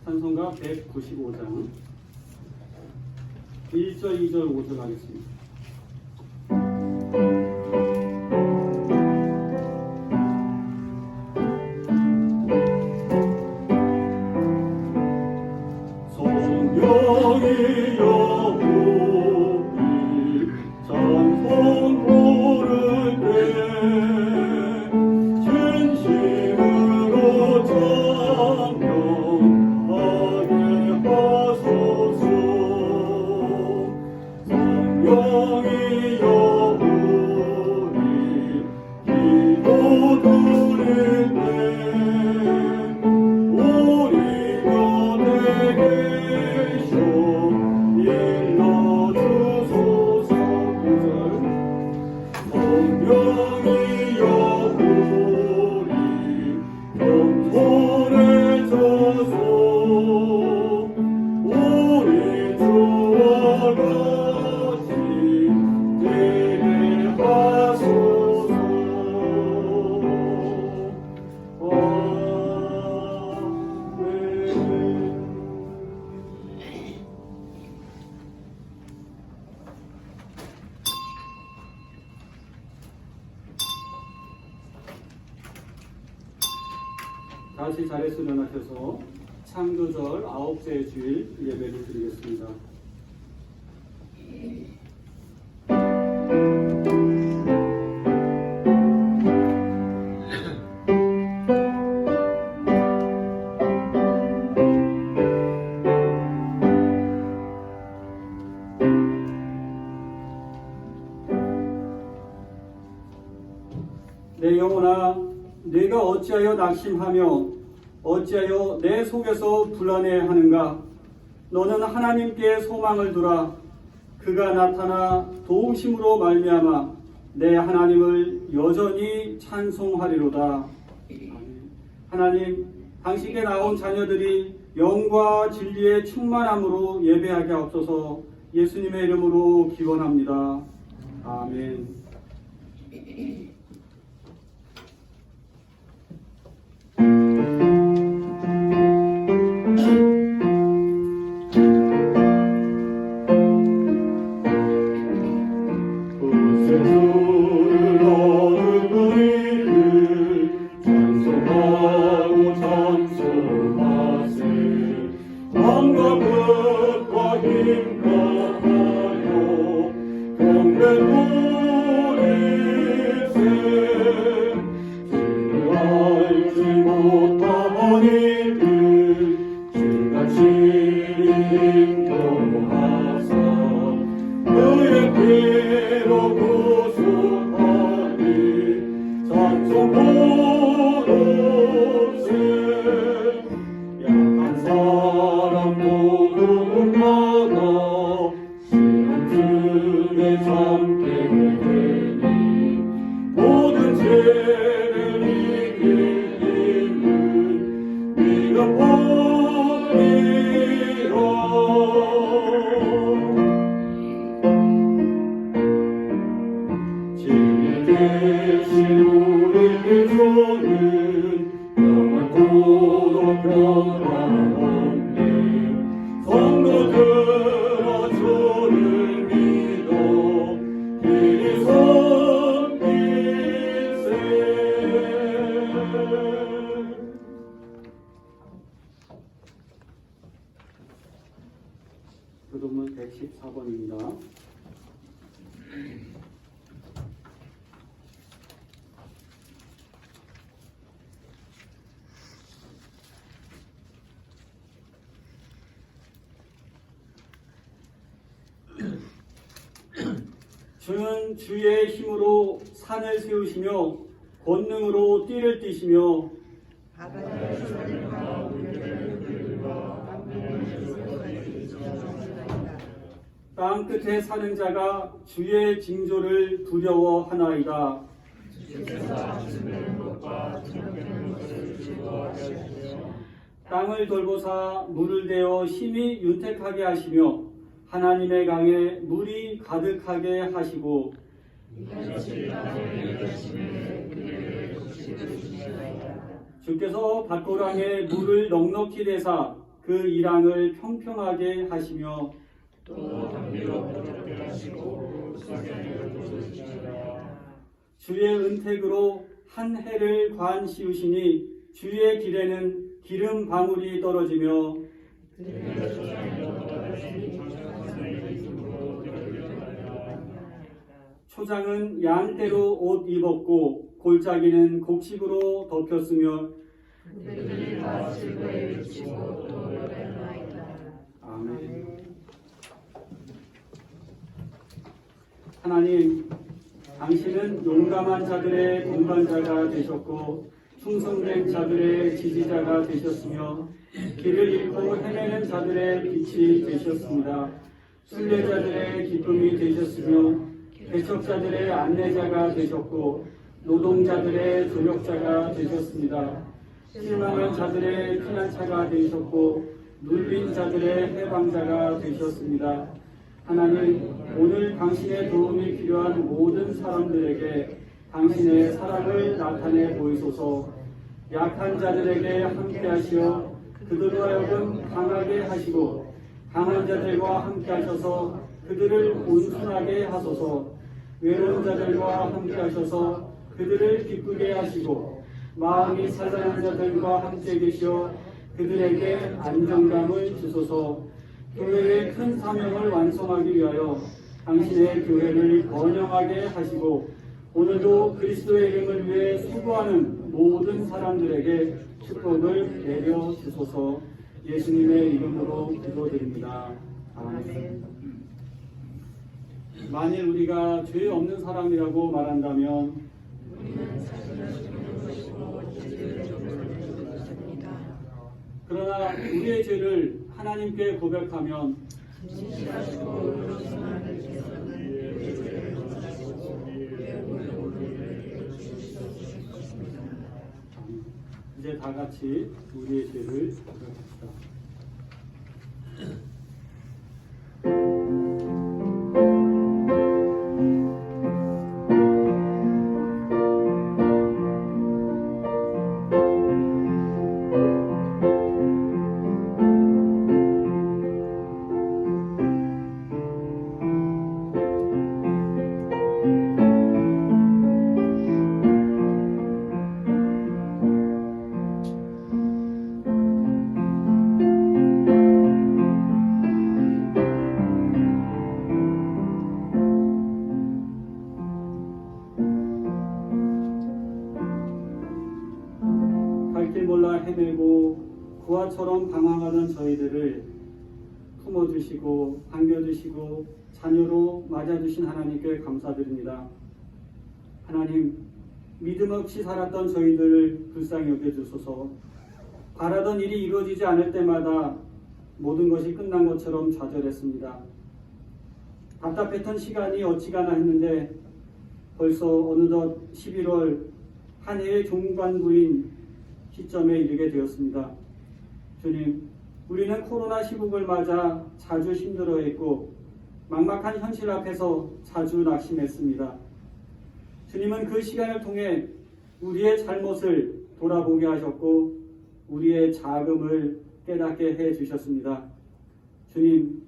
찬송가 195장 1절, 2절, 5절 하겠습니다. 성령이 여호와의 찬송 부를 때 진심으로 찬양하게 하소서. 성령이 여호와의 기도 들을 때 우리 곁에 계셔 일러주소서. 성령이 여호와의 영혼에 져서 우리 주와 같이 되게 하소서. 다시 자리에 수련하셔서 창조절 9째 주일 예배를 드리겠습니다. 내 영혼아, 네가 어찌하여 낙심하며 어찌하여 내 속에서 불안해하는가? 너는 하나님께 소망을 두라. 그가 나타나 도우심으로 말미암아 내 하나님을 여전히 찬송하리로다. 하나님, 당신께 나온 자녀들이 영과 진리의 충만함으로 예배하게 하옵소서. 예수님의 이름으로 기원합니다. 아멘. 교도문 114번입니다. 주는 주의 힘으로 산을 세우시며 권능으로 띠를 띠시며 땅 끝에 사는 자가 주의 징조를 두려워하나이다. 땅을 돌보사 물을 대어 심히 윤택하게 하시며 하나님의 강에 물이 가득하게 하시고 주께서 밭고랑에 물을 넉넉히 대사 그 이랑을 평평하게 하시며 또 담비로 부드럽게 하시고 쌀쌀이를 돋으시리라. 주의 은택으로 한 해를 관 씌우시니 주의 길에는 기름 방울이 떨어지며 초장은 양떼로 옷 입었고 골짜기는 곡식으로 덮였으며 그들이 다 실버에 비치고 또 노래나이다. 아멘. 하나님, 당신은 용감한 자들의 동반자가 되셨고 충성된 자들의 지지자가 되셨으며 길을 잃고 헤매는 자들의 빛이 되셨습니다. 순례자들의 기쁨이 되셨으며 개척자들의 안내자가 되셨고 노동자들의 조력자가 되셨습니다. 실망한 자들의 피난처가 되셨고 눌린 자들의 해방자가 되셨습니다. 하나님, 오늘 당신의 도움이 필요한 모든 사람들에게 당신의 사랑을 나타내 보이소서. 약한 자들에게 함께 하시어 그들로 하여금 강하게 하시고 강한 자들과 함께 하셔서 그들을 온순하게 하소서. 외로운 자들과 함께 하셔서 그들을 기쁘게 하시고 마음이 산란한 자들과 함께 계시어 그들에게 안정감을 주소서. 교회의 큰 사명을 완성하기 위하여 당신의 교회를 번영하게 하시고 오늘도 그리스도의 이름을 위해 수고하는 모든 사람들에게 축복을 내려 주소서. 예수님의 이름으로 기도드립니다. 아멘. 만일 우리가 죄 없는 사람이라고 말한다면 그러나 우리의 죄를 하나님께 고백하면 이제 다 같이 우리의 죄를 고백합시다. 길 몰라 헤매고 구하처럼 방황하는 저희들을 품어주시고 반겨주시고 자녀로 맞아주신 하나님께 감사드립니다. 하나님, 믿음 없이 살았던 저희들을 불쌍히 여겨주소서. 바라던 일이 이루어지지 않을 때마다 모든 것이 끝난 것처럼 좌절했습니다. 답답했던 시간이 어찌가나 했는데 벌써 어느덧 11월 한 해의 중반부인 시점에 이르게 되었습니다. 주님, 우리는 코로나 시국을 맞아 자주 힘들어했고 막막한 현실 앞에서 자주 낙심했습니다. 주님은 그 시간을 통해 우리의 잘못을 돌아보게 하셨고 우리의 자금을 깨닫게 해주셨습니다. 주님,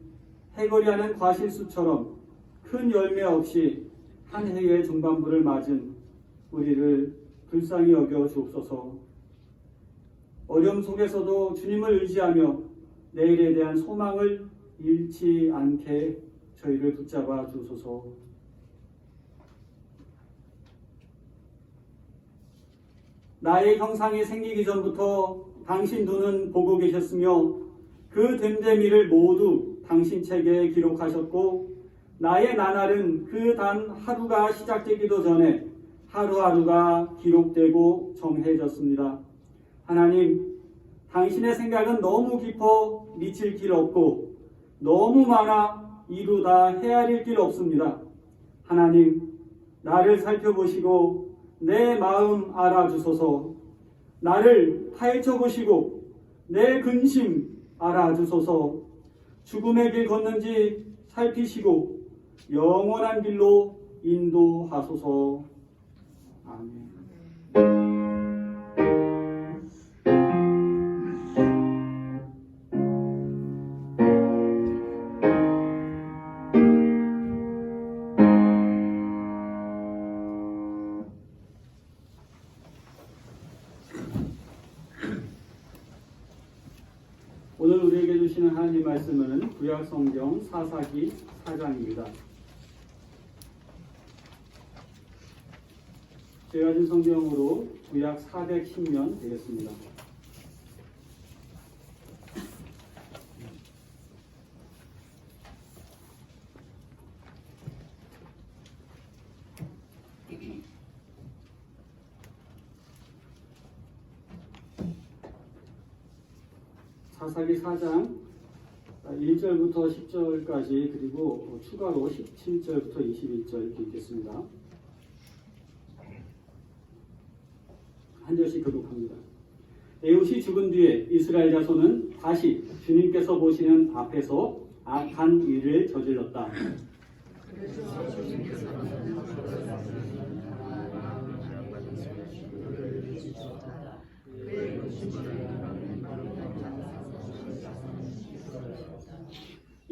해거리하는 과실수처럼 큰 열매 없이 한 해의 중반부를 맞은 우리를 불쌍히 여겨 주옵소서. 어려움 속에서도 주님을 의지하며 내일에 대한 소망을 잃지 않게 저희를 붙잡아 주소서. 나의 형상이 생기기 전부터 당신 눈은 보고 계셨으며 그 됨됨이를 모두 당신 책에 기록하셨고 나의 나날은 그 단 하루가 시작되기도 전에 하루하루가 기록되고 정해졌습니다. 하나님, 당신의 생각은 너무 깊어 미칠 길 없고 너무 많아 이루다 헤아릴 길 없습니다. 하나님, 나를 살펴보시고 내 마음 알아주소서. 나를 파헤쳐보시고 내 근심 알아주소서. 죽음의 길 걷는지 살피시고 영원한 길로 인도하소서. 아멘. 주시는 하나님 말씀은 구약 성경 사사기 4장입니다. 제가 가진 성경으로 구약 410면 되겠습니다. 사사기 4장 1절부터 10절까지 그리고 추가로 17절부터 21절 이렇게 읽겠습니다. 한 절씩 교독합니다. 에훗이 죽은 뒤에 이스라엘 자손은 다시 주님께서 보시는 앞에서 악한 일을 저질렀다.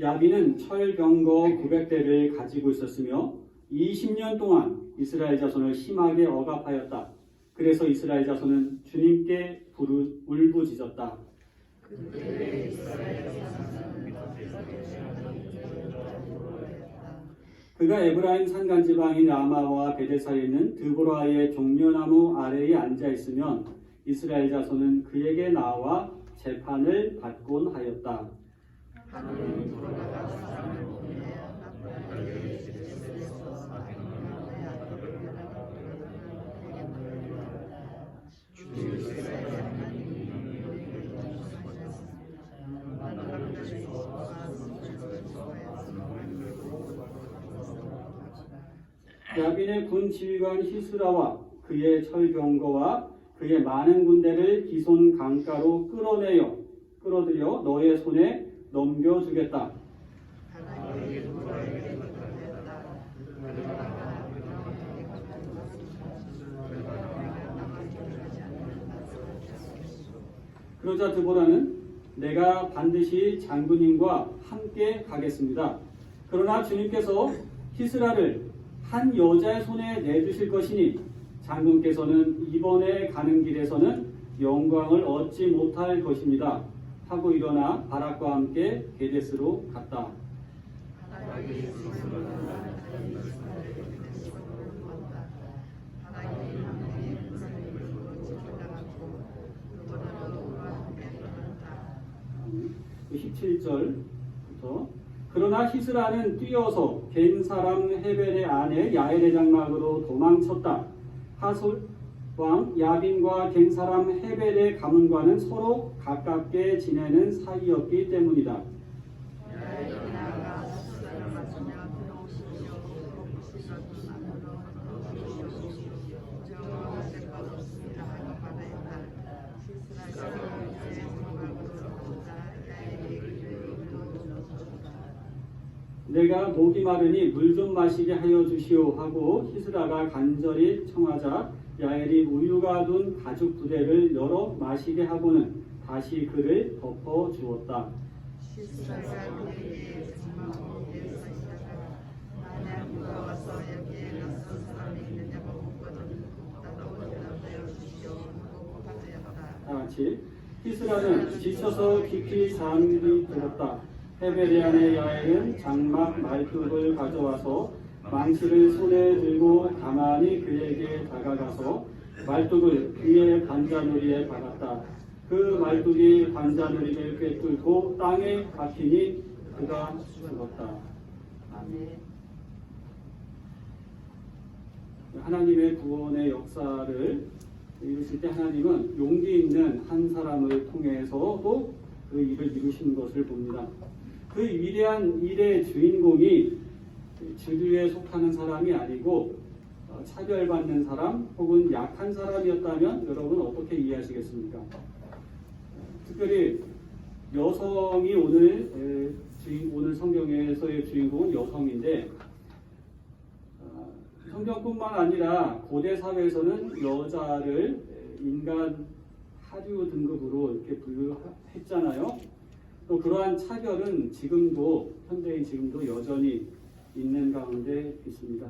야빈은 철병거 900대를 가지고 있었으며 20년 동안 이스라엘 자손을 심하게 억압하였다. 그래서 이스라엘 자손은 주님께 울부짖었다. 그가 에브라임 산간 지방인 라마와 베델 사이에 있는 드보라의 종려나무 아래에 앉아 있으면 이스라엘 자손은 그에게 나와 재판을 받곤 하였다. 야빈의 군 지휘관 히스라와 그의 철병거와 그의 많은 군대를 기손 강가로 끌어들여 너의 손에 넘겨주겠다. 그러자 드보라는 내가 반드시 장군님과 함께 가겠습니다. 그러나 주님께서 히스라를 한 여자의 손에 내주실 것이니 장군께서는 이번에 가는 길에서는 영광을 얻지 못할 것입니다. 하고 일어나 바락과 함께 게데스로 갔다. 음, 17절부터 그러나 히스라는 뛰어서 겐 사람 헤벨의 아내 야엘의 장막으로 도망쳤다. 하솔 왕 야빈과 겐 사람 헤벨의 가문과는 서로 가깝게 지내는 사이였기 때문이다. 내가 목이 마르니 물 좀 마시게 하여 주시오 하고 히스라가 간절히 청하자 야엘이 우유가 둔 가죽 부대를 열어 마시게 하고는 다시 그를 덮어 주었다. 다 같이 히스라는 지쳐서 깊이 잠이 들었다. 헤벨의 아내 야엘은 장막 말뚝을 가져와서 망치를 손에 들고 가만히 그에게 다가가서 말뚝을 그의 관자놀이에 박았다. 그 말뚝이 관자놀이를 꿰뚫고 땅에 박히니 그가 죽었다. 아멘. 하나님의 구원의 역사를 이루실 때 하나님은 용기 있는 한 사람을 통해서도 그 일을 이루신 것을 봅니다. 그 위대한 일의 주인공이 주류에 속하는 사람이 아니고 차별받는 사람 혹은 약한 사람이었다면 여러분 어떻게 이해하시겠습니까? 특별히 여성이 오늘 성경에서의 주인공은 여성인데 성경뿐만 아니라 고대 사회에서는 여자를 인간 하류 등급으로 이렇게 분류했잖아요. 또 그러한 차별은 현대인 지금도 여전히 있는 가운데 있습니다.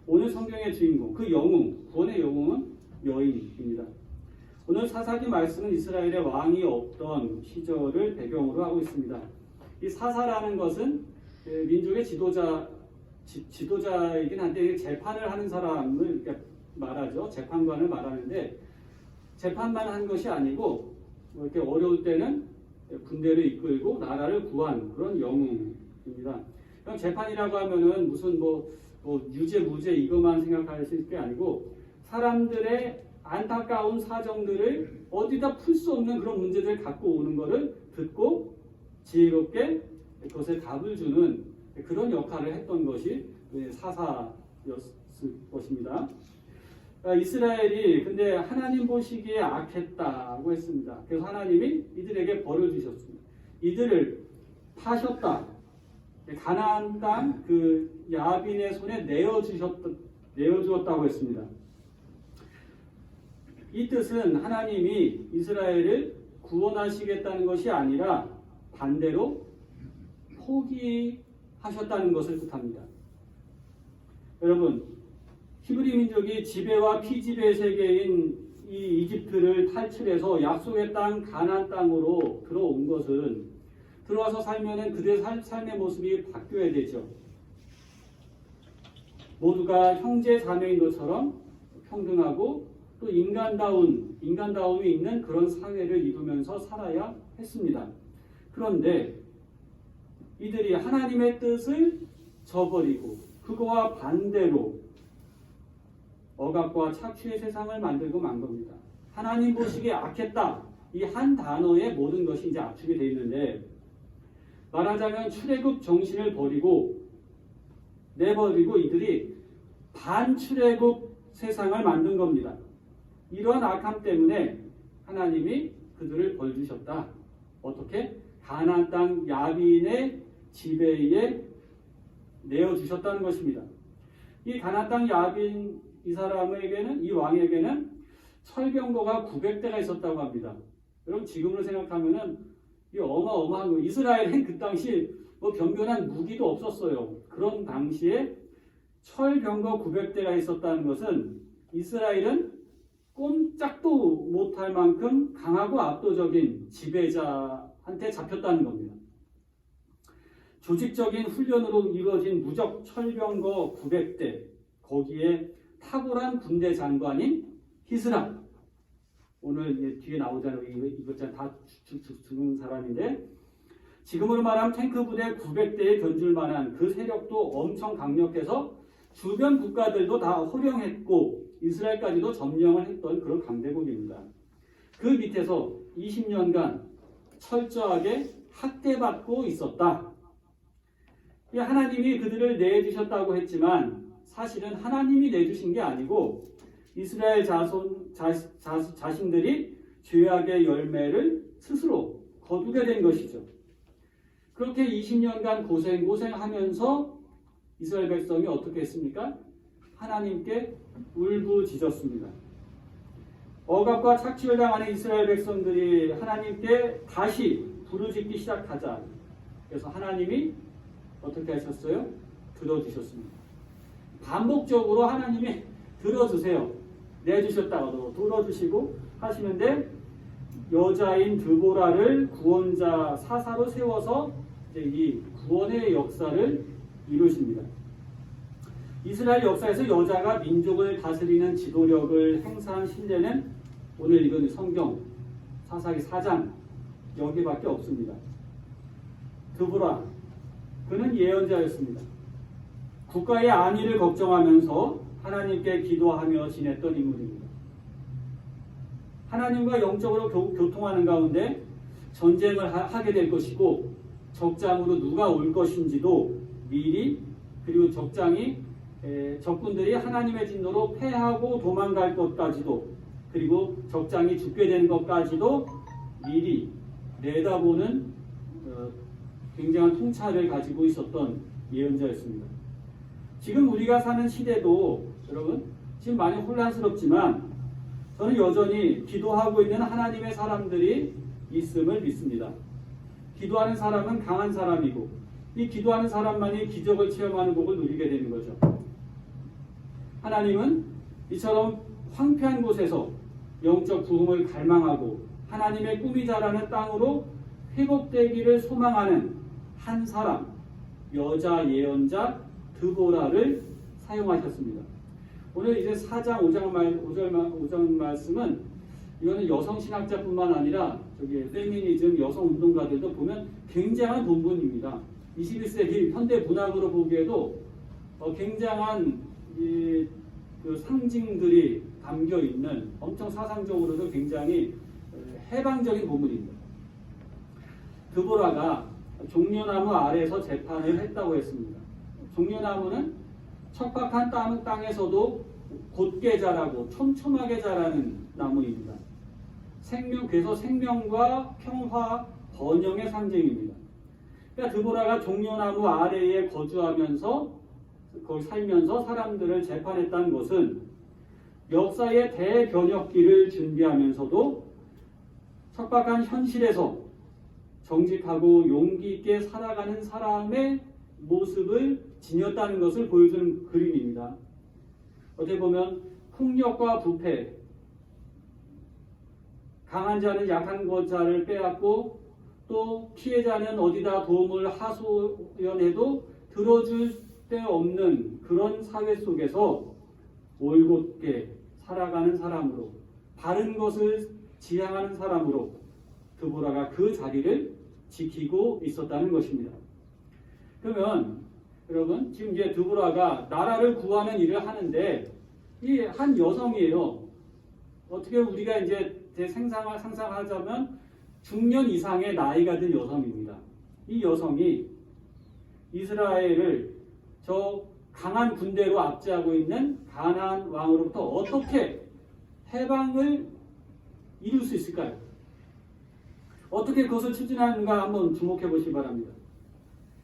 오늘 성경의 주인공, 그 영웅, 구원의 영웅은 여인입니다. 오늘 사사기 말씀은 이스라엘의 왕이 없던 시절을 배경으로 하고 있습니다. 이 사사라는 것은 민족의 지도자이긴 한데 재판을 하는 사람을 이렇게 말하죠. 재판관을 말하는데 재판만 한 것이 아니고 이렇게 어려울 때는 군대를 이끌고 나라를 구한 그런 영웅입니다. 그럼 재판이라고 하면은 무슨 뭐 유죄 무죄 이것만 생각하실 게 아니고 사람들의 안타까운 사정들을 어디다 풀 수 없는 그런 문제들을 갖고 오는 것을 듣고 지혜롭게 그것에 답을 주는 그런 역할을 했던 것이 사사였을 것입니다. 이스라엘이 근데 하나님 보시기에 악했다고 했습니다. 그래서 하나님이 이들에게 벌을 주셨습니다. 이들을 파셨다. 가나안 땅 그 야빈의 손에 내어주었다고 했습니다. 이 뜻은 하나님이 이스라엘을 구원하시겠다는 것이 아니라 반대로 포기하셨다는 것을 뜻합니다. 여러분, 히브리 민족이 지배와 피지배 세계인 이 이집트를 탈출해서 약속의 땅 가나안 땅으로 들어온 것은 들어와서 살면은 그들의 삶의 모습이 바뀌어야 되죠. 모두가 형제 자매인 것처럼 평등하고 또 인간다움이 있는 그런 사회를 이루면서 살아야 했습니다. 그런데 이들이 하나님의 뜻을 저버리고 그거와 반대로 억압과 착취의 세상을 만들고 만 겁니다. 하나님 보시기에 악했다. 이 한 단어에 모든 것이 이제 압축이 되어 있는데 말하자면 출애굽 정신을 내버리고 이들이 반출애굽 세상을 만든 겁니다. 이러한 악함 때문에 하나님이 그들을 벌 주셨다. 어떻게? 가나안 땅 야빈의 지배에 내어 주셨다는 것입니다. 이 가나안 땅 야빈 이 사람에게는 이 왕에게는 철병거가 900대가 있었다고 합니다. 여러분 지금으로 생각하면은 이 어마어마한 거. 이스라엘은 그 당시 뭐 변변한 무기도 없었어요. 그런 당시에 철병거 900대가 있었다는 것은 이스라엘은 꼼짝도 못할 만큼 강하고 압도적인 지배자한테 잡혔다는 겁니다. 조직적인 훈련으로 이루어진 무적 철병거 900대, 거기에 탁월한 군대 장관인 히스라, 오늘 뒤에 나오잖아요. 이것 다 죽은 사람인데 지금으로 말하면 탱크 부대 900대에 견줄 만한 그 세력도 엄청 강력해서 주변 국가들도 다 호령했고 이스라엘까지도 점령을 했던 그런 강대국입니다. 그 밑에서 20년간 철저하게 학대받고 있었다. 하나님이 그들을 내주셨다고 했지만 사실은 하나님이 내주신 게 아니고 이스라엘 자신들이 죄악의 열매를 스스로 거두게 된 것이죠. 그렇게 20년간 고생하면서 이스라엘 백성이 어떻게 했습니까? 하나님께 울부짖었습니다. 억압과 착취를 당하는 이스라엘 백성들이 하나님께 다시 부르짖기 시작하자. 그래서 하나님이 어떻게 하셨어요? 들어주셨습니다. 반복적으로 하나님이 들어주세요. 내주셨다가도 들어주시고 하시는데 여자인 드보라를 구원자 사사로 세워서 이제 이 구원의 역사를 이루십니다. 이스라엘 역사에서 여자가 민족을 다스리는 지도력을 행사한 신뢰는 오늘 읽은 성경 사사기 4장 여기밖에 없습니다. 드보라, 그는 예언자였습니다. 국가의 안위를 걱정하면서 하나님께 기도하며 지냈던 인물입니다. 하나님과 영적으로 교통하는 가운데 전쟁을 하게 될 것이고 적장으로 누가 올 것인지도 미리, 그리고 적군들이 하나님의 진노로 패하고 도망갈 것까지도, 그리고 적장이 죽게 되는 것까지도 미리 내다보는 굉장한 통찰을 가지고 있었던 예언자였습니다. 지금 우리가 사는 시대도 여러분 지금 많이 혼란스럽지만 저는 여전히 기도하고 있는 하나님의 사람들이 있음을 믿습니다. 기도하는 사람은 강한 사람이고 이 기도하는 사람만이 기적을 체험하는 복을 누리게 되는 거죠. 하나님은 이처럼 황폐한 곳에서 영적 부흥을 갈망하고 하나님의 꿈이 자라는 땅으로 회복되기를 소망하는 한 사람, 여자 예언자 드보라를 사용하셨습니다. 오늘 이제 4장 5절 말씀은 이거는 여성 신학자뿐만 아니라 페미니즘 여성 운동가들도 보면 굉장한 본문입니다. 21세기 현대 문학으로 보기에도 굉장한 그 상징들이 담겨 있는 엄청 사상적으로도 굉장히 해방적인 본문입니다. 드보라가 종려나무 아래에서 재판을 했다고 했습니다. 종려나무는 척박한 땅에서도 곧게 자라고 촘촘하게 자라는 나무입니다. 그래서 생명과 평화, 번영의 상징입니다. 그러니까 드보라가 종려나무 아래에 거주하면서 거기 살면서 사람들을 재판했다는 것은 역사의 대변혁기를 준비하면서도 척박한 현실에서 정직하고 용기 있게 살아가는 사람의 모습을 지녔다는 것을 보여주는 그림입니다. 어떻게 보면 폭력과 부패, 강한 자는 약한 자를 빼앗고 또 피해자는 어디다 도움을 하소연해도 들어줄 데 없는 그런 사회 속에서 올곧게 살아가는 사람으로, 바른 것을 지향하는 사람으로 드보라가 그 자리를 지키고 있었다는 것입니다. 그러면 여러분, 지금 이제 드보라가 나라를 구하는 일을 하는데 이 한 여성이에요. 어떻게 우리가 이제 상상하자면 중년 이상의 나이가 든 여성입니다. 이 여성이 이스라엘을 저 강한 군대로 압제하고 있는 가나안 왕으로부터 어떻게 해방을 이룰 수 있을까요? 어떻게 그것을 추진하는가 한번 주목해 보시기 바랍니다.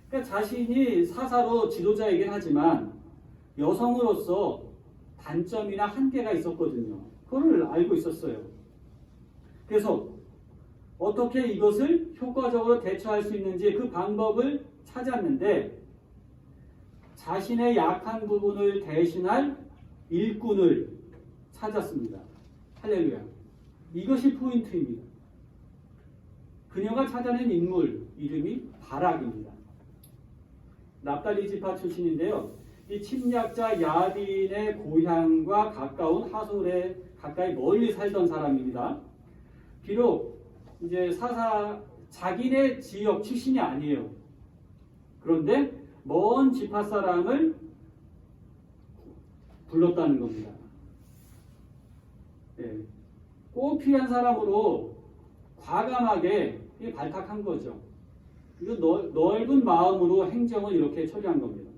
그러니까 자신이 사사로 지도자이긴 하지만 여성으로서 단점이나 한계가 있었거든요. 그걸 알고 있었어요. 그래서 어떻게 이것을 효과적으로 대처할 수 있는지 그 방법을 찾았는데 자신의 약한 부분을 대신할 일꾼을 찾았습니다. 할렐루야. 이것이 포인트입니다. 그녀가 찾아낸 인물 이름이 바락입니다. 납달리 지파 출신인데요. 이 침략자 야빈의 고향과 가까운 하솔에 가까이 멀리 살던 사람입니다. 비록 이제 자기네 지역 출신이 아니에요. 그런데 먼 지파 사람을 불렀다는 겁니다. 네. 꼭 필요한 사람으로 과감하게 발탁한 거죠. 이거 넓은 마음으로 행정을 이렇게 처리한 겁니다.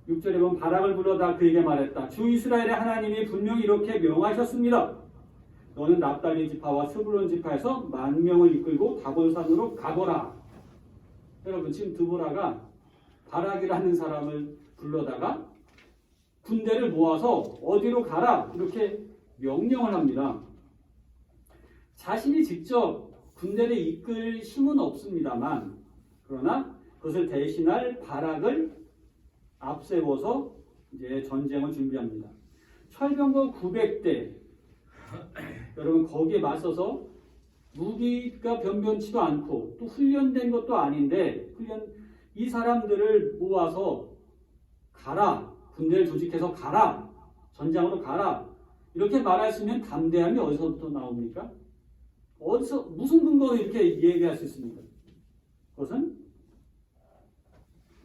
6절에 보면 바락을 불러다 그에게 말했다. 주 이스라엘의 하나님이 분명히 이렇게 명하셨습니다. 너는 납달리 지파와 스불론 지파에서 10,000명을 이끌고 다볼산으로 가거라. 여러분, 지금 드보라가 바락이라는 사람을 불러다가 군대를 모아서 어디로 가라 이렇게 명령을 합니다. 자신이 직접 군대를 이끌 힘은 없습니다만 그러나 그것을 대신할 바락을 앞세워서 이제 전쟁을 준비합니다. 철병거 900대 여러분 거기에 맞서서 무기가 변변치도 않고 또 훈련된 것도 아닌데 이 사람들을 모아서 가라, 군대를 조직해서 가라, 전장으로 가라 이렇게 말할 수 있는 담대함이 어디서부터 나옵니까? 어디서 무슨 근거로 이렇게 얘기할 수 있습니까? 그것은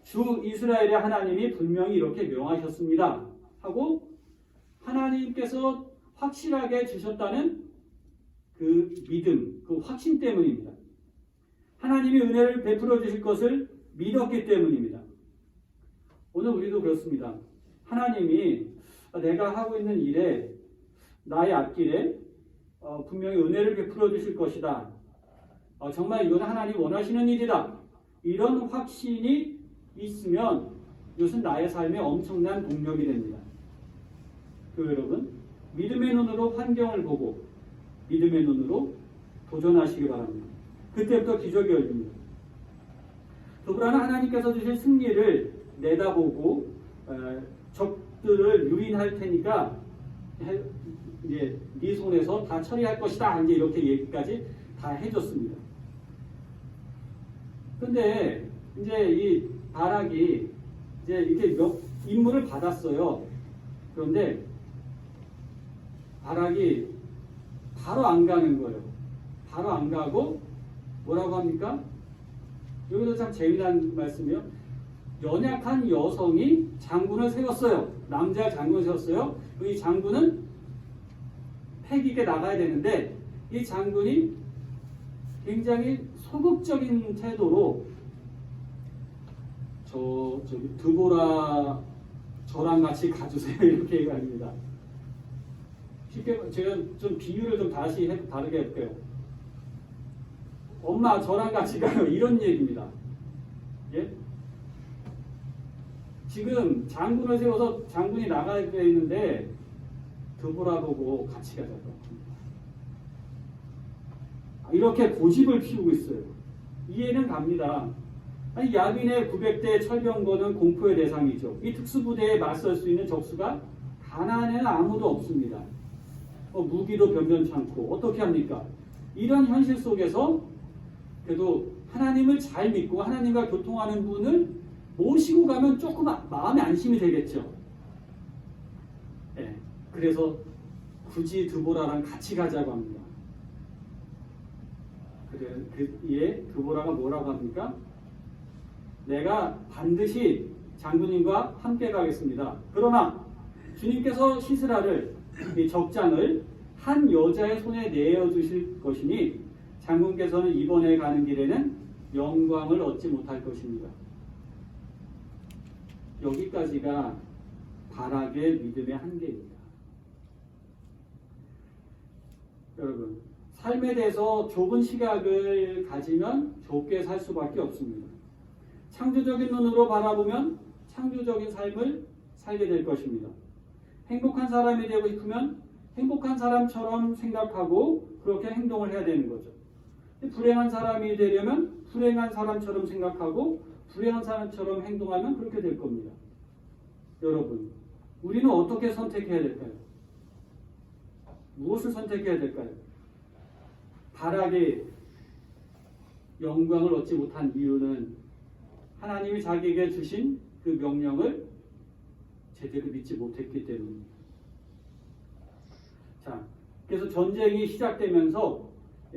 주 이스라엘의 하나님이 분명히 이렇게 명하셨습니다 하고 하나님께서 확실하게 주셨다는 그 믿음, 그 확신 때문입니다. 하나님이 은혜를 베풀어 주실 것을 믿었기 때문입니다. 오늘 우리도 그렇습니다. 하나님이 내가 하고 있는 일에 나의 앞길에 분명히 은혜를 베풀어 주실 것이다. 정말 이건 하나님 원하시는 일이다. 이런 확신이 있으면 이것은 나의 삶에 엄청난 동력이 됩니다. 여러분, 믿음의 눈으로 환경을 보고 믿음의 눈으로 도전하시기 바랍니다. 그때부터 기적이 열립니다. 드보라는 하나님께서 주실 승리를 내다보고 적들을 유인할 테니까 이제 네 손에서 다 처리할 것이다. 이제 이렇게 얘기까지 다 해줬습니다. 근데 이제 이 바락이 이제 이렇게 임무를 받았어요. 그런데 바락이 바로 안 가는 거예요. 바로 안 가고 뭐라고 합니까? 여기서 참 재미난 말씀이요. 연약한 여성이 장군을 세웠어요. 남자 장군을 세웠어요. 이 장군은 패기 있게 나가야 되는데 이 장군이 굉장히 소극적인 태도로 저기 드보라 저랑 같이 가주세요 이렇게 얘기합니다. 쉽게 제가 좀 비유를 좀 다르게 해볼게요. 엄마 저랑 같이 가요 이런 얘기입니다. 예? 지금 장군을 세워서 장군이 나가야 되는데 드보라 보고 같이 가자고 합니다. 이렇게 고집을 피우고 있어요. 이해는 갑니다. 아니, 야빈의 900대 철병거는 공포의 대상이죠. 이 특수부대에 맞설 수 있는 적수가 가나안에는 아무도 없습니다. 무기도 변변찮고 어떻게 합니까? 이런 현실 속에서 그래도 하나님을 잘 믿고 하나님과 교통하는 분을 모시고 가면 조금 마음의 안심이 되겠죠. 네, 그래서 굳이 드보라랑 같이 가자고 합니다. 그에 드보라가 뭐라고 합니까? 내가 반드시 장군님과 함께 가겠습니다. 그러나 주님께서 시스라를 이 적장을 한 여자의 손에 내어주실 것이니 장군께서는 이번에 가는 길에는 영광을 얻지 못할 것입니다. 여기까지가 바락의 믿음의 한계입니다. 여러분, 삶에 대해서 좁은 시각을 가지면 좁게 살 수밖에 없습니다. 창조적인 눈으로 바라보면 창조적인 삶을 살게 될 것입니다. 행복한 사람이 되고 싶으면 행복한 사람처럼 생각하고 그렇게 행동을 해야 되는 거죠. 불행한 사람이 되려면 불행한 사람처럼 생각하고 불행한 사람처럼 행동하면 그렇게 될 겁니다. 여러분, 우리는 어떻게 선택해야 될까요? 무엇을 선택해야 될까요? 바락이 영광을 얻지 못한 이유는 하나님이 자기에게 주신 그 명령을 제대로 믿지 못했기 때문입니다. 자, 그래서 전쟁이 시작되면서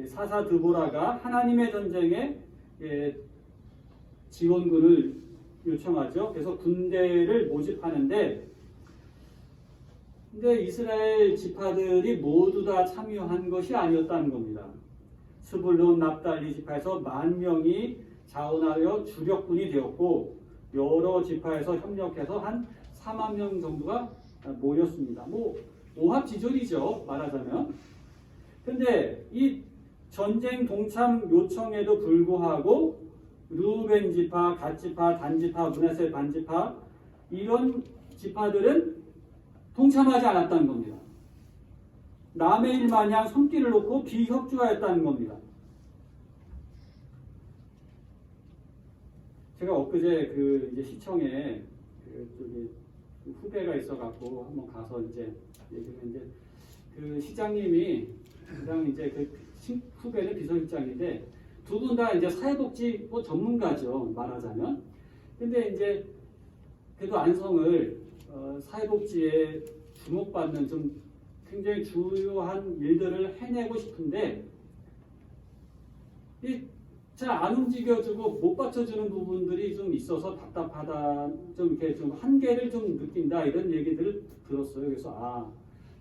사사 드보라가 하나님의 전쟁에 지원군을 요청하죠. 그래서 군대를 모집하는데 근데 이스라엘 지파들이 모두 다 참여한 것이 아니었다는 겁니다. 스불론 납달리 지파에서 10,000명이 자원하여 주력군이 되었고 여러 지파에서 협력해서 한 40,000명 정도가 모였습니다. 오합지졸이죠, 말하자면. 근데 이 전쟁 동참 요청에도 불구하고 르우벤 지파, 갓 지파, 단 지파, 므낫세 반 지파 이런 지파들은 동참하지 않았다는 겁니다. 남의 일 마냥 손길을 놓고 비협조하였다는 겁니다. 제가 엊그제 이제 시청에 저기 후배가 있어갖고 한번 가서 이제 얘기했는데 그 시장님이 그냥 이제 후배는 비서실장인데 두 분 다 이제 사회복지 전문가죠, 말하자면. 근데 이제 그래도 안성을 사회복지에 주목받는 좀 굉장히 주요한 일들을 해내고 싶은데 잘 안 움직여주고 못 받쳐주는 부분들이 좀 있어서 답답하다, 좀 이렇게 좀 한계를 좀 느낀다 이런 얘기들을 들었어요. 그래서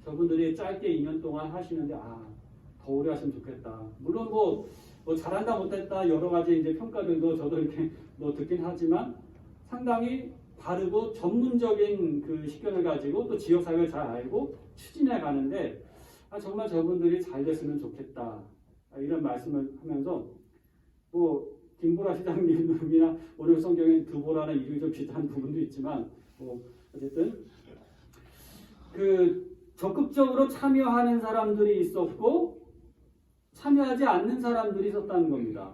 저분들이 짧게 2년 동안 하시는데 더 오래 하시면 좋겠다. 물론 뭐 잘한다 못했다 여러 가지 이제 평가들도 저도 이렇게 듣긴 하지만 상당히 바르고 전문적인 그 식견을 가지고 또 지역 사회를 잘 알고 추진해 가는데 정말 저분들이 잘 됐으면 좋겠다 이런 말씀을 하면서 김보라 시장님이나 오늘 성경에 드보라는 이름이 좀 비슷한 부분도 있지만 어쨌든 적극적으로 참여하는 사람들이 있었고 참여하지 않는 사람들이 있었다는 겁니다.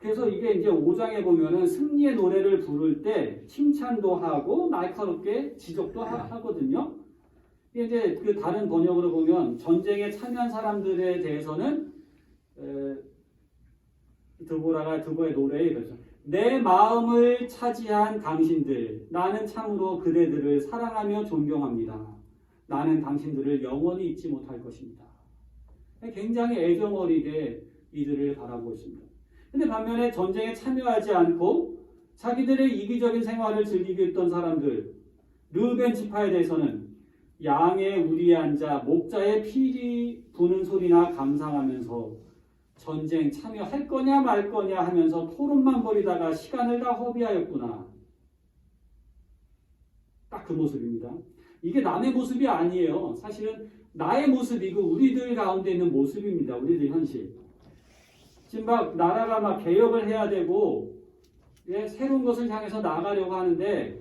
그래서 이게 이제 5장에 보면은 승리의 노래를 부를 때 칭찬도 하고 날카롭게 지적도 하거든요. 이게 이제 그 다른 번역으로 보면 전쟁에 참여한 사람들에 대해서는 드보의 노래에 이러죠. 내 마음을 차지한 당신들, 나는 참으로 그대들을 사랑하며 존경합니다. 나는 당신들을 영원히 잊지 못할 것입니다. 굉장히 애정 어리게 이들을 바라보고 있습니다. 근데 반면에 전쟁에 참여하지 않고 자기들의 이기적인 생활을 즐기고 있던 사람들, 르벤 지파에 대해서는 양의 우리에 앉아 목자의 피리 부는 소리나 감상하면서 전쟁 참여할 거냐 말 거냐 하면서 토론만 벌이다가 시간을 다 허비하였구나. 딱 그 모습입니다. 이게 남의 모습이 아니에요. 사실은 나의 모습이고 우리들 가운데 있는 모습입니다. 우리들 현실. 지금 막 나라가 막 개혁을 해야 되고 새로운 것을 향해서 나아가려고 하는데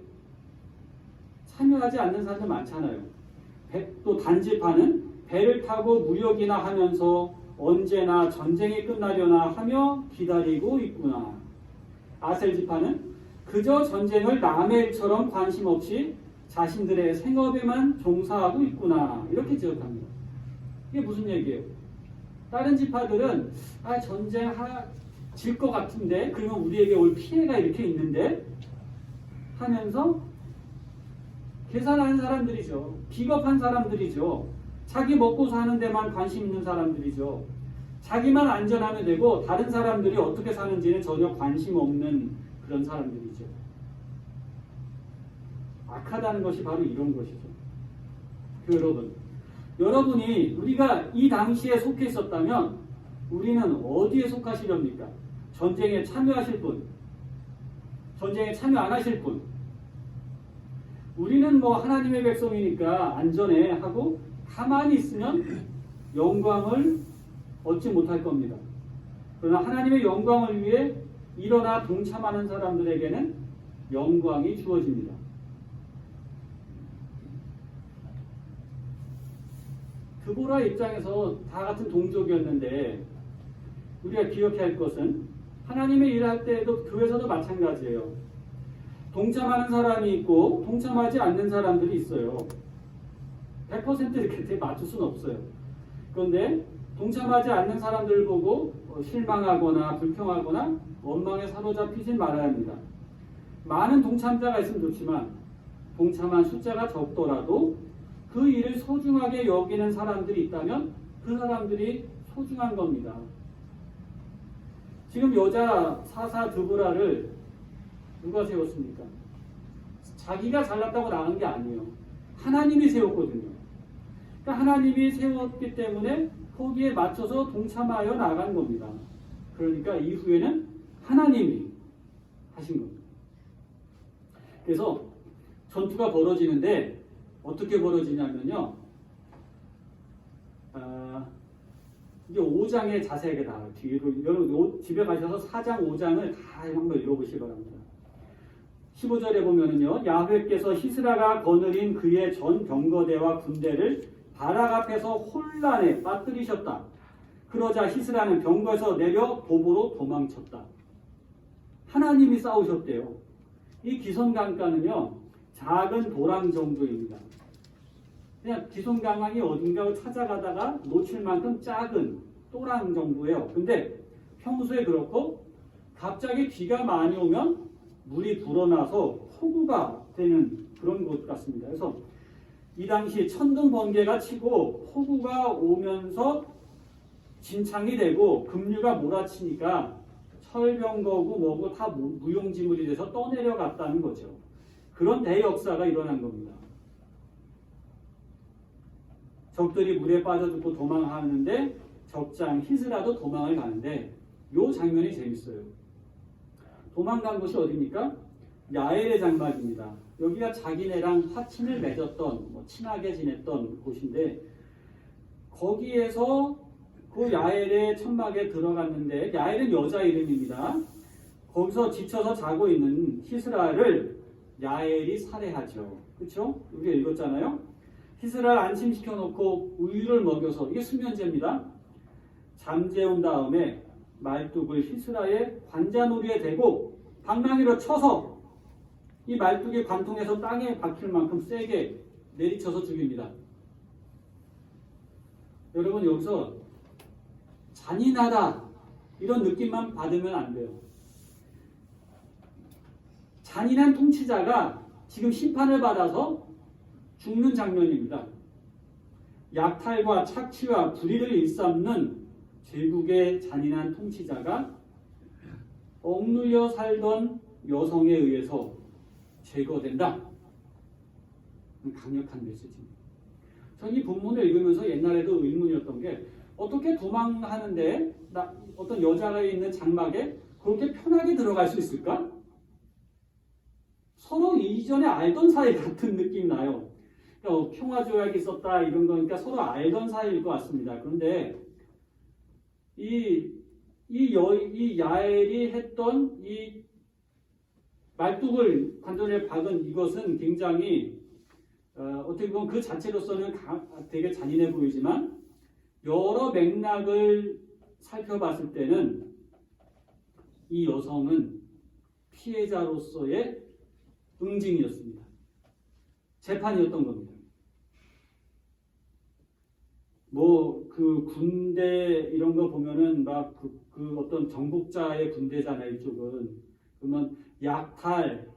참여하지 않는 사람들 많잖아요. 또 단지파는 배를 타고 무역이나 하면서 언제나 전쟁이 끝나려나 하며 기다리고 있구나. 아셀 지파는 그저 전쟁을 남의 일처럼 관심 없이 자신들의 생업에만 종사하고 있구나. 이렇게 지적합니다. 이게 무슨 얘기예요? 다른 지파들은 전쟁 질 것 같은데 그러면 우리에게 올 피해가 이렇게 있는데 하면서 계산하는 사람들이죠. 비겁한 사람들이죠. 자기 먹고 사는 데만 관심 있는 사람들이죠. 자기만 안전하면 되고 다른 사람들이 어떻게 사는지는 전혀 관심 없는 그런 사람들이죠. 악하다는 것이 바로 이런 것이죠. 여러분이 우리가 이 당시에 속해 있었다면 우리는 어디에 속하시렵니까? 전쟁에 참여하실 분, 전쟁에 참여 안 하실 분. 우리는 뭐 하나님의 백성이니까 안전해 하고 가만히 있으면 영광을 얻지 못할 겁니다. 그러나 하나님의 영광을 위해 일어나 동참하는 사람들에게는 영광이 주어집니다. 드보라 입장에서 다 같은 동족이었는데 우리가 기억해야 할 것은 하나님의 일을 할 때에도 교회에서도 마찬가지예요. 동참하는 사람이 있고 동참하지 않는 사람들이 있어요. 100% 이렇게 맞출 수는 없어요. 그런데 동참하지 않는 사람들을 보고 실망하거나 불평하거나 원망에 사로잡히진 말아야 합니다. 많은 동참자가 있으면 좋지만 동참한 숫자가 적더라도 그 일을 소중하게 여기는 사람들이 있다면 그 사람들이 소중한 겁니다. 지금 여자 사사 드보라를 누가 세웠습니까? 자기가 잘났다고 나간 게 아니에요. 하나님이 세웠거든요. 그러니까 하나님이 세웠기 때문에 거기에 맞춰서 동참하여 나간 겁니다. 그러니까 이후에는 하나님이 하신 겁니다. 그래서 전투가 벌어지는데 어떻게 벌어지냐면요. 이게 5장에 자세하게 나와요. 뒤로 여러분 집에 가셔서 4장, 5장을 다 한번 읽어보시기 바랍니다. 15절에 보면은요. 야훼께서 시스라가 거느린 그의 전 병거대와 군대를 바락 앞에서 혼란에 빠뜨리셨다. 그러자 시스라는 병거에서 내려 도보로 도망쳤다. 하나님이 싸우셨대요. 이 기손강가는요. 작은 도랑 정도입니다. 그냥 기손강이 어딘가 찾아가다가 놓칠 만큼 작은 또랑 정도예요. 근데 평소에 그렇고 갑자기 비가 많이 오면 물이 불어나서 폭우가 되는 그런 곳 같습니다. 그래서 이 당시 천둥 번개가 치고 폭우가 오면서 진창이 되고 급류가 몰아치니까 철병거고 뭐고 다 무용지물이 돼서 떠내려갔다는 거죠. 그런 대역사가 일어난 겁니다. 적들이 물에 빠져 죽고 도망하는데 적장 히스라도 도망을 가는데 이 장면이 재밌어요. 도망간 곳이 어디입니까? 야엘의 장막입니다. 여기가 자기네랑 화친을 맺었던 친하게 지냈던 곳인데 거기에서 그 야엘의 천막에 들어갔는데 야엘은 여자 이름입니다. 거기서 지쳐서 자고 있는 히스라를 야엘이 살해하죠. 그렇죠? 우리가 읽었잖아요. 히스라를 안심시켜 놓고 우유를 먹여서 이게 수면제입니다. 잠재운 다음에 말뚝을 시스라의 관자놀이에 대고 방망이로 쳐서 이 말뚝이 관통해서 땅에 박힐 만큼 세게 내리쳐서 죽입니다. 여러분 여기서 잔인하다 이런 느낌만 받으면 안 돼요. 잔인한 통치자가 지금 심판을 받아서 죽는 장면입니다. 약탈과 착취와 불의를 일삼는 제국의 잔인한 통치자가 억눌려 살던 여성에 의해서 제거된다. 강력한 메시지입니다. 전 이 본문을 읽으면서 옛날에도 의문이었던 게 어떻게 도망하는데 어떤 여자가 있는 장막에 그렇게 편하게 들어갈 수 있을까? 서로 이전에 알던 사이 같은 느낌이 나요. 평화 조약이 있었다 이런 거니까 서로 알던 사이일 것 같습니다. 그런데 이 야엘이 했던 이 말뚝을 관절에 박은 이것은 굉장히 어떻게 보면 그 자체로서는 되게 잔인해 보이지만 여러 맥락을 살펴봤을 때는 이 여성은 피해자로서의 응징이었습니다. 재판이었던 겁니다. 그 군대 이런 거 보면은 막 그 어떤 정복자의 군대잖아요. 이쪽은. 그러면 약탈,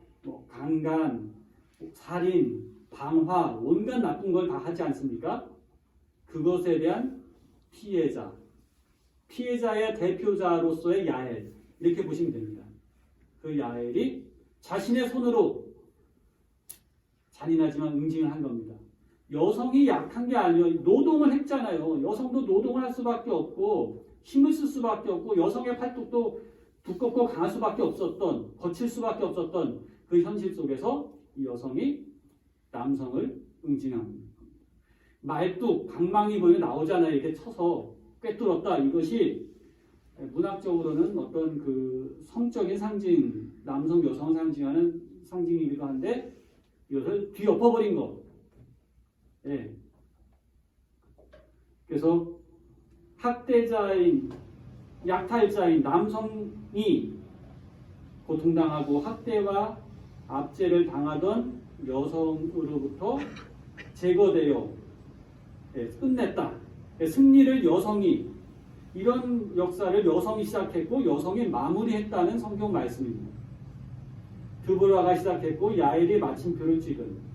강간, 살인, 방화, 온갖 나쁜 걸 다 하지 않습니까? 그것에 대한 피해자의 대표자로서의 야엘 이렇게 보시면 됩니다. 그 야엘이 자신의 손으로 잔인하지만 응징을 한 겁니다. 여성이 약한 게 아니에요. 노동을 했잖아요. 여성도 노동을 할 수밖에 없고 힘을 쓸 수밖에 없고 여성의 팔뚝도 두껍고 강할 수밖에 없었던 거칠 수밖에 없었던 그 현실 속에서 이 여성이 남성을 응징합니다. 말뚝, 방망이 보면 나오잖아요. 이렇게 쳐서 꿰뚫었다. 이것이 문학적으로는 어떤 그 성적인 상징, 남성, 여성을 상징하는 상징이기도 한데 이것을 뒤엎어버린 거. 예. 그래서 학대자인, 약탈자인 남성이 고통당하고 학대와 압제를 당하던 여성으로부터 제거되어 끝냈다. 승리를 여성이, 이런 역사를 여성이 시작했고 여성이 마무리했다는 성경 말씀입니다. 드보라가 시작했고 야엘이 마침표를 찍은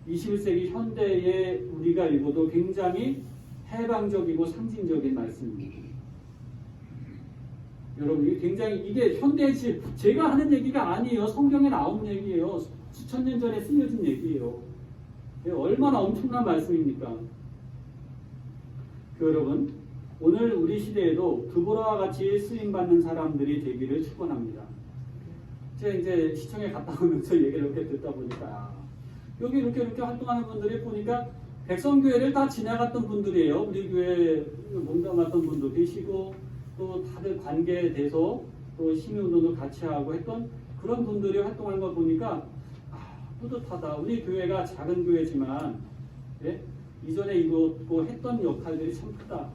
21세기 현대에 우리가 읽어도 굉장히 해방적이고 상징적인 말씀입니다. 여러분 이게 현대의 제가 하는 얘기가 아니에요. 성경에 나온 얘기예요. 수천 년 전에 쓰여진 얘기예요. 얼마나 엄청난 말씀입니까? 여러분 오늘 우리 시대에도 드보라와 같이 쓰임받는 사람들이 되기를 축원합니다. 제가 이제 시청에 갔다 오면서 얘기를 이렇게 듣다 보니까 여기 이렇게 활동하는 분들이 보니까 백성교회를 다 지나갔던 분들이에요. 우리 교회 몸담았던 분도 계시고 또 다들 관계돼서 또 시민운동도 같이 하고 했던 그런 분들이 활동하는 걸 보니까 뿌듯하다. 우리 교회가 작은 교회지만 이전에 이루었고 했던 역할들이 참 크다.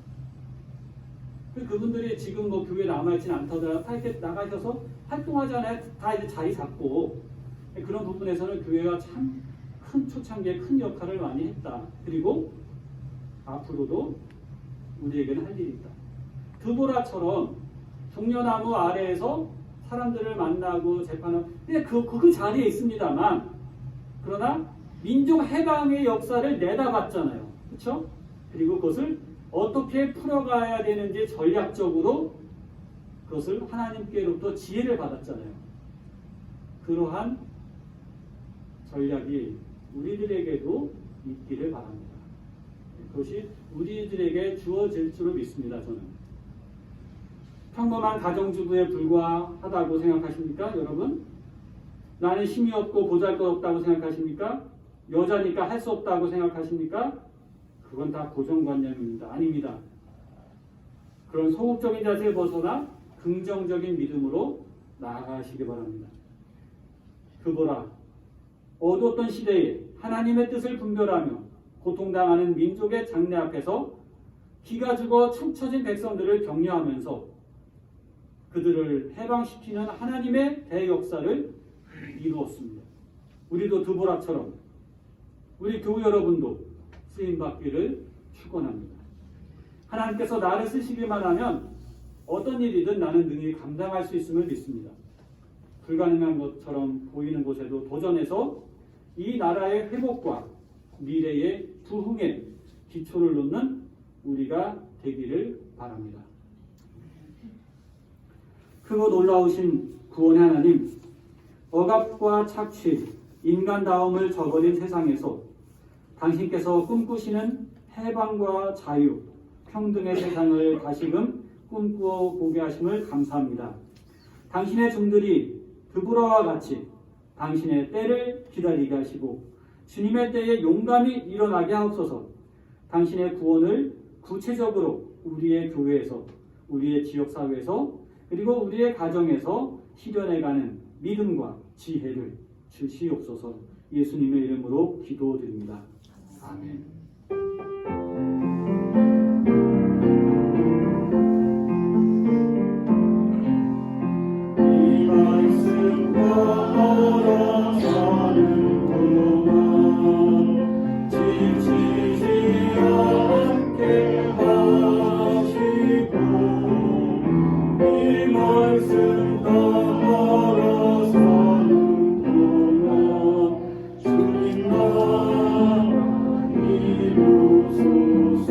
그분들이 지금 교회 남아있지는 않더라도 다 이렇게 나가셔서 활동하잖아요. 다 이제 자리 잡고 그런 부분에서는 교회가 참 큰 초창기에 큰 역할을 많이 했다. 그리고 앞으로도 우리에게는 할 일이 있다. 드보라처럼 종려나무 아래에서 사람들을 만나고 재판하고 그 자리에 있습니다만 그러나 민족 해방의 역사를 내다봤잖아요. 그렇죠? 그리고 그것을 어떻게 풀어가야 되는지 전략적으로 그것을 하나님께로부터 지혜를 받았잖아요. 그러한 전략이 우리들에게도 있기를 바랍니다. 그것이 우리들에게 주어질 줄로 믿습니다. 저는. 평범한 가정주부에 불과하다고 생각하십니까? 여러분? 나는 힘이 없고 보잘것없다고 생각하십니까? 여자니까 할 수 없다고 생각하십니까? 그건 다 고정관념입니다. 아닙니다. 그런 소극적인 자세에 벗어나 긍정적인 믿음으로 나아가시기 바랍니다. 드보라, 어두웠던 시대에 하나님의 뜻을 분별하며 고통당하는 민족의 장래 앞에서 기가 죽어 축 처진 백성들을 격려하면서 그들을 해방시키는 하나님의 대역사를 이루었습니다. 우리도 드보라처럼 우리 교우 여러분도 쓰임받기를 축원합니다. 하나님께서 나를 쓰시기만 하면 어떤 일이든 나는 능히 감당할 수 있음을 믿습니다. 불가능한 것처럼 보이는 곳에도 도전해서 이 나라의 회복과 미래의 부흥에 기초를 놓는 우리가 되기를 바랍니다. 크고 놀라우신 구원의 하나님, 억압과 착취, 인간다움을 저버린 세상에서 당신께서 꿈꾸시는 해방과 자유, 평등의 세상을 다시금 꿈꾸어 보게 하심을 감사합니다. 당신의 종들이 드보라와 같이 당신의 때를 기다리게 하시고 주님의 때에 용감히 일어나게 하옵소서. 당신의 구원을 구체적으로 우리의 교회에서, 우리의 지역사회에서, 그리고 우리의 가정에서 실현해가는 믿음과 지혜를 주시옵소서. 예수님의 이름으로 기도드립니다. 아멘. 이 말씀 걸어 사는 동안 지치지 않게 하시고 이 말씀 걸어 사는 동안 주님 나라 이루소서.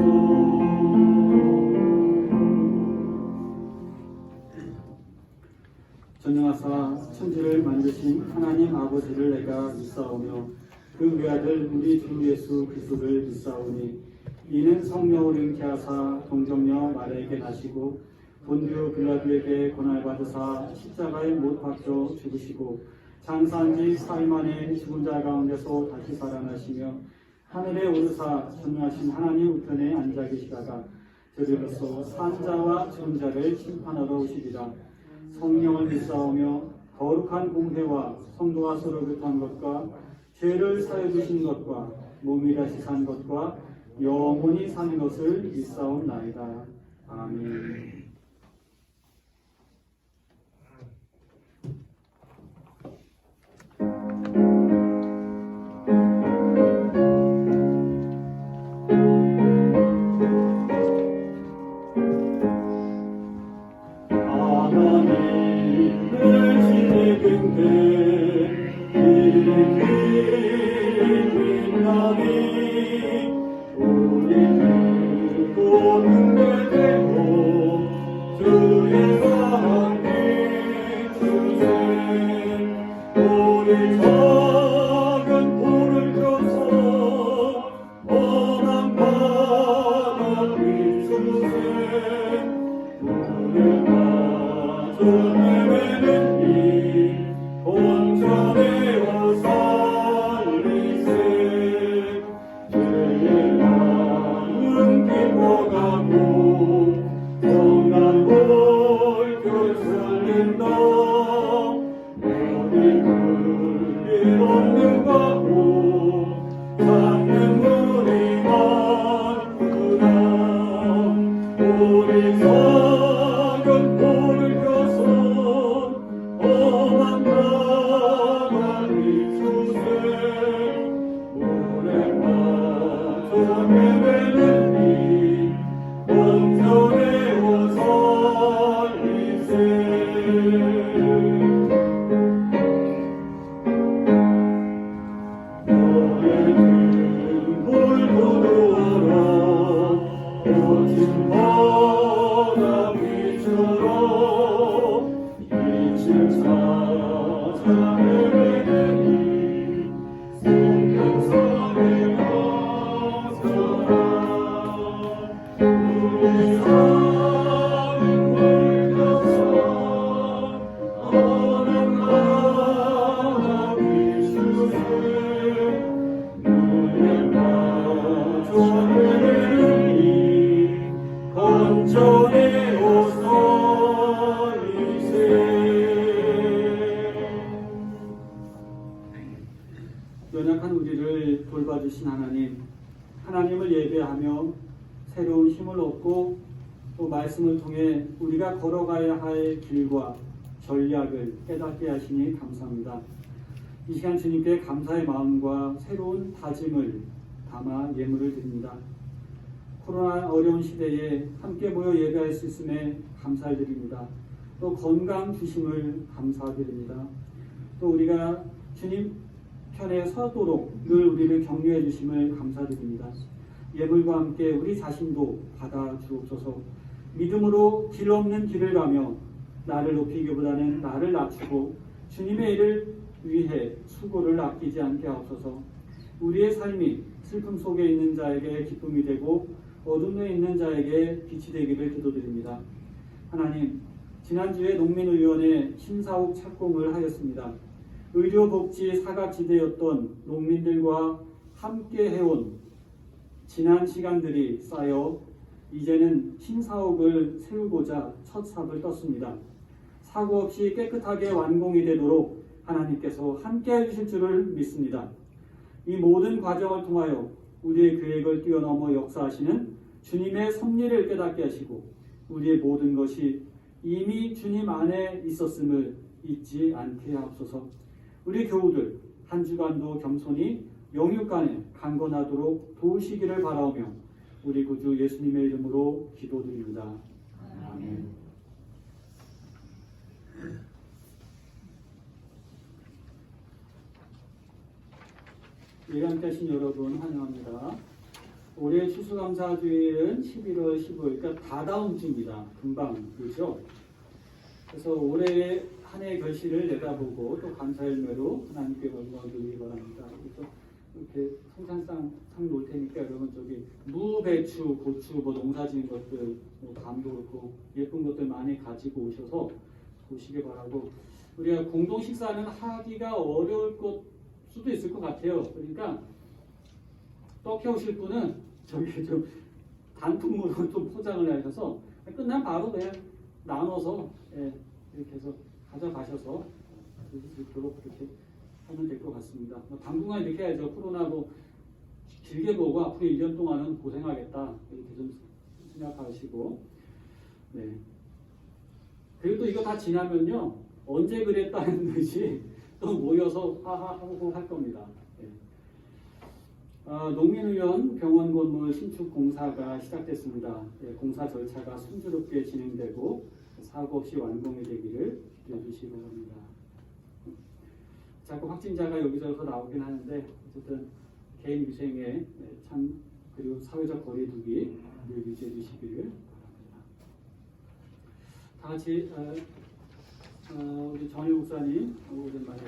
전능하사 천지를 만드신 하나님 아버지를 내가 믿사오며 그 외아들 우리 주 예수 그리스도를 믿사오니 이는 성령을 잉태하사 동정녀 마리아에게 나시고 본디오 빌라도에게 고난받으사 십자가에 못 박혀 죽으시고 장사한 지 4일 만에 죽은 자 가운데서 다시 살아나시며 하늘에 오르사 전능하신 하나님 우편에 앉아 계시다가 저리로서 산자와 죽은 자를 심판하러 오시리라. 성령을 믿사오며 거룩한 공회와 성도와 서로 교통한 것과 죄를 사해 주신 것과 몸이 다시 산 것과 영원히 사는 것을 믿사옵나이다. 아멘. 연약한 우리를 돌봐주신 하나님, 하나님을 예배하며 새로운 힘을 얻고 또 말씀을 통해 우리가 걸어가야 할 길과 전략을 깨닫게 하시니 감사합니다. 이 시간 주님께 감사의 마음과 새로운 다짐을 담아 예물을 드립니다. 코로나 어려운 시대에 함께 모여 예배할 수 있음에 감사드립니다. 또 건강 주심을 감사드립니다. 또 우리가 주님 편에 서도록 늘 우리를 격려해 주심을 감사드립니다. 예물과 함께 우리 자신도 받아 주옵소서. 믿음으로 길 없는 길을 가며 나를 높이기보다는 나를 낮추고 주님의 일을 위해 수고를 아끼지 않게 하옵소서. 우리의 삶이 슬픔 속에 있는 자에게 기쁨이 되고 어둠에 있는 자에게 빛이 되기를 기도드립니다. 하나님, 지난주에 농민의원회 신사옥 착공을 하였습니다. 의료복지 사각지대였던 농민들과 함께 해온 지난 시간들이 쌓여 이제는 신사옥을 세우고자 첫 삽을 떴습니다. 사고 없이 깨끗하게 완공이 되도록 하나님께서 함께 해주실 줄을 믿습니다. 이 모든 과정을 통하여 우리의 계획을 뛰어넘어 역사하시는 주님의 섭리를 깨닫게 하시고 우리의 모든 것이 이미 주님 안에 있었음을 잊지 않게 하옵소서. 우리 교우들 한 주간도 겸손히 영육간에 강건하도록 도우시기를 바라오며 우리 구주 예수님의 이름으로 기도드립니다. 아멘. 예감되신 여러분 환영합니다. 올해 추수감사주일은 11월 15일, 그러니까 다다음 주입니다. 금방 그렇죠? 그래서 올해의 한 해의 결실을 내다보고 또 감사 열매로 하나님께 영광드리기 바랍니다. 그래서 이렇게 성찬상 상 놓을 테니까 여러분 저기 무, 배추, 고추, 뭐 농사지은 것들, 뭐 감도 그렇고 예쁜 것들 많이 가지고 오셔서 보시기 바라고, 우리가 공동 식사는 하기가 어려울 것 수도 있을 것 같아요. 그러니까 떡 해오실 분은 저기 좀 단통으로 좀 포장을 하셔서 끝나면 바로 그냥 나눠서 이렇게 해서 가져가셔서 드실 수 있도록 그렇게 하면 될 것 같습니다. 당분간 이렇게 해야죠. 코로나도 길게 보고 앞으로 1년 동안은 고생하겠다 이렇게 좀 생각하시고, 네. 그리고 또 이거 다 지나면요 언제 그랬다는 듯이 또 모여서 하하하고 할 겁니다. 네. 농민의원 병원 건물 신축 공사가 시작됐습니다. 네, 공사 절차가 순조롭게 진행되고 사고 없이 완공이 되기를 기도해 주시기 바랍니다. 자꾸 확진자가 여기저기서 나오긴 하는데 어쨌든 개인 위생에 참 그리고 사회적 거리두기 유지해 주시기를 바랍니다. 다 같이 우리 전유 목사님 오랜만에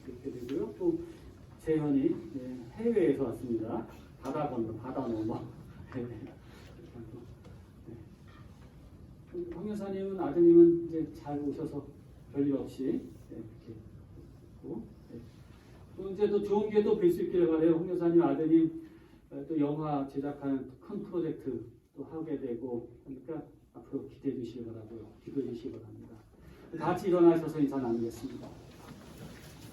뵙게 되고요. 또 재현이 해외에서 왔습니다. 바다 건너, 바다 넘어. 황 여사님은 아드님은 이제 잘 오셔서 별일 없이 이렇게 있고, 또 이제 또 좋은 기회 또 뵐 수 있기를 바래요. 황 여사님 아드님 또 영화 제작하는 큰 프로젝트 또 하게 되고 그러니까 앞으로 기대해 주시기 바라고요. 기도해 주시기 바랍니다. 다 같이 일어나셔서 인사 나누겠습니다.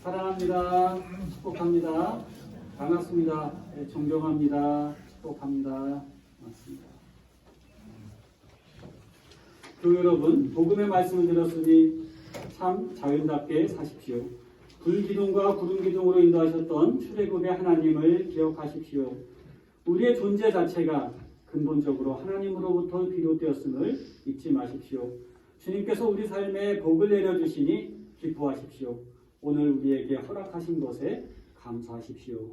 사랑합니다. 축복합니다. 반갑습니다. 존경합니다. 축복합니다. 고맙습니다. 교회 여러분, 복음의 말씀을 들었으니 참 자연답게 사십시오. 불기둥과 구름기둥으로 인도하셨던 출애굽의 하나님을 기억하십시오. 우리의 존재 자체가 근본적으로 하나님으로부터 비롯되었음을 잊지 마십시오. 주님께서 우리 삶에 복을 내려주시니 기뻐하십시오. 오늘 우리에게 허락하신 것에 감사하십시오.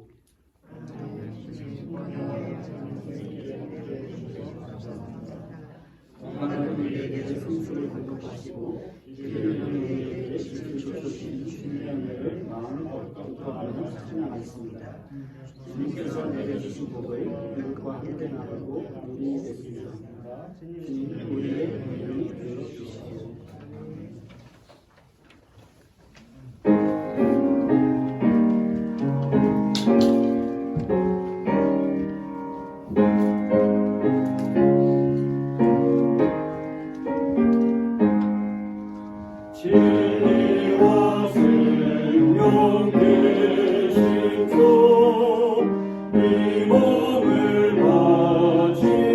하나님 우리에게 성수를 공급하시고 이들을 우리에게 주신 주님의 은혜를 마음부터 알고 찬양하겠습니다. 주님께서 내려주신 복을 이웃과 함께 나누고 누리게 됐습니다. 주님 우리의 은혜를 되어주시오. 진리와 생명 되신 주, 이 몸을 바치옵니다.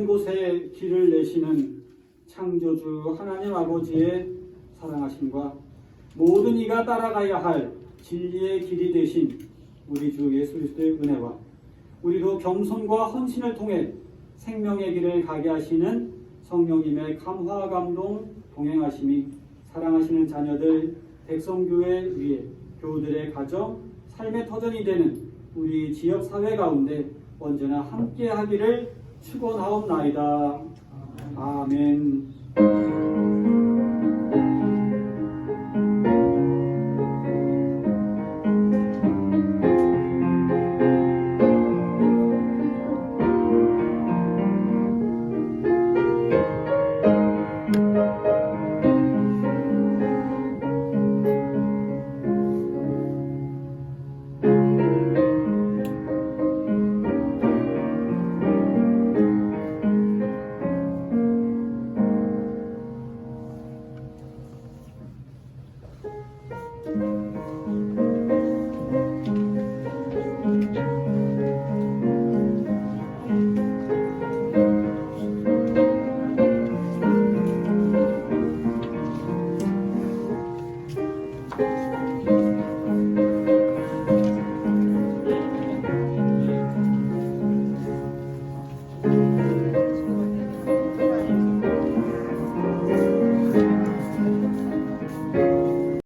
가는 곳에 길을 내시는 창조주 하나님 아버지의 사랑하심과 모든 이가 따라가야 할 진리의 길이 되신 우리 주 예수 그리스도의 은혜와 우리도 겸손과 헌신을 통해 생명의 길을 가게 하시는 성령님의 감화 감동 동행하심이 사랑하시는 자녀들 백성교회 위에 교우들의 가정 삶의 터전이 되는 우리 지역 사회 가운데 언제나 함께 하기를 축원하옵나이다. 아멘.